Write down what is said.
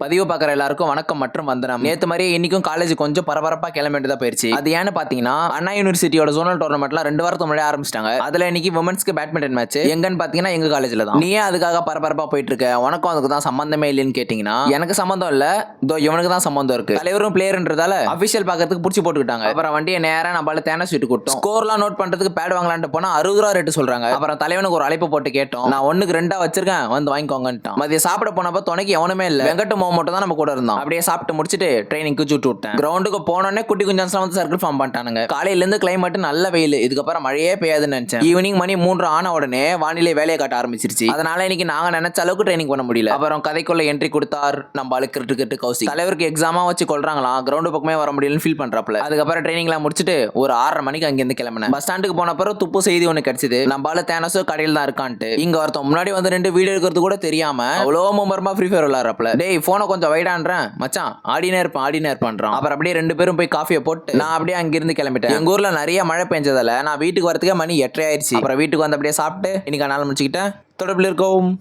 பதிவு பார்க்குற எல்லாருக்கும் வணக்கம் மற்றும் வந்தனம். நேற்று மாதிரியே இன்னைக்கும் காலேஜ் கொஞ்சம் பரபரப்பா கிளம்ப வேண்டியதா போயிருச்சு. அது ஏன்னு பாத்தீங்கன்னா அண்ணா யூனிவர்சிட்டியோட ஜோனல் டோர்னமெண்ட்லாம் 2 வாரத்துக்கு முன்னாடி ஆரம்பிச்சிட்டாங்க. அதுல இன்னைக்கு விமன்ஸ்க்கு பேட்மிண்டன் மேட்ச் எங்கன்னு பாத்தீங்கன்னா எங்க காலேஜ்ல தான். நீயே அதுக்காக பரபரப்பா போயிட்டு இருக்க, உனக்கும் அதுக்கு தான் சம்பந்தமே இல்லைன்னு கேட்டீங்கன்னா எனக்கு சம்பந்தம் இல்ல, இதோ இவனுக்கு தான் சம்பந்தம் இருக்கு. தலைவரும் பிளேயர்ன்றதால அபிஷியல் பாக்கிறதுக்கு புடிச்சு போட்டுக்கிட்டாங்க. அப்புறம் வண்டியை நேரா நம்மளால தேன ஸ்வீட் கூட்டம் ஸ்கோர்லாம் நோட் பண்றதுக்கு பேட் வாங்கலான்ட்டு போனா 60 ரூபா ரேட்டு சொல்றாங்க. அப்புறம் தலைவனுக்கு ஒரு அழைப்பு போட்டு கேட்டோம், நான் 1க்கு 2 வச்சிருக்கேன் வந்து வாங்கிக்கோங்கன்ட்டான். மதியம் சாப்பிட போனப்ப துணைக்கு எவனுமே இல்ல, வெங்கட் மட்டும் தான் நம்ம கூட இருந்தான். அப்படியே சாப்பிட்டு முடிச்சிட்டு ட்ரைனிங்க்கு சுட்டு விட்டேன். கிரவுண்டுக்கு போனோடனே குட்டி குஞ்சான்ஸ்லாம் வந்து சர்க்கிள் ஃபார்ம் பண்ணிட்டானுங்க. காலையில இருந்து கிளைமேட் நல்ல வெயில், இதுக்கப்புறம் மழையே பெய்யாதுன்னு நினைச்சேன். ஈவினிங் மணி 3 ஆன உடனே வானிலை வேலையை காட்ட ஆரம்பிச்சிருச்சு. அதனால இன்னைக்கு நாங்க நினைச்ச அளவுக்கு ட்ரைனிங் பண்ண முடியல. அப்புறம் கதைக்குள்ள என்ட்ரி கொடுத்தார் நம்ம ஆளு கிரிக்கெட் கௌசி. தலைவருக்கு எக்ஸாமா வச்சு கொள்றாங்களாம், கிரவுண்டு பக்கமே வர முடியலன்னு ஃபீல் பண்றாப்ல. அதுக்கப்புறம் ட்ரைனிங்லாம் முடிச்சிட்டு ஒரு 6:30 மணிக்கு அங்கிருந்து கிளம்பினேன். பஸ் ஸ்டாண்டுக்கு போன பிறகு துப்பு செய்தி ஒன்று கிடைச்சது, நம்ம ஆளு தேனசோ கடையில் தான் இருக்கான்ட்டு. இங்க ஒருத்தன் முன்னாடி வந்து 2 வீடியோ எடுக்கிறது கூட தெரியாம அவ்வளோ மும்மரமா ஃப்ரீ ஃபயர் விளையாடுறாப்ல. டேய் போனை கொஞ்சம் வைடான்றேன் மச்சான், ஆடினே இருப்பான். அப்புறம் அப்படியே 2 பேரும் போய் காஃபியை போட்டு நான் அப்படியே அங்கிருந்து கிளம்பிட்டேன். எங்க ஊர்ல நிறைய மழை பெஞ்சதால நான் வீட்டுக்கு வரதுக்கே மணி 8:30 ஆயிடுச்சு. அப்புறம் வீட்டுக்கு வந்து அப்படியே சாப்பிட்டு இன்னைக்கு நாள் முடிச்சுக்கிட்டேன். தொடர்பில் இருக்கவும்.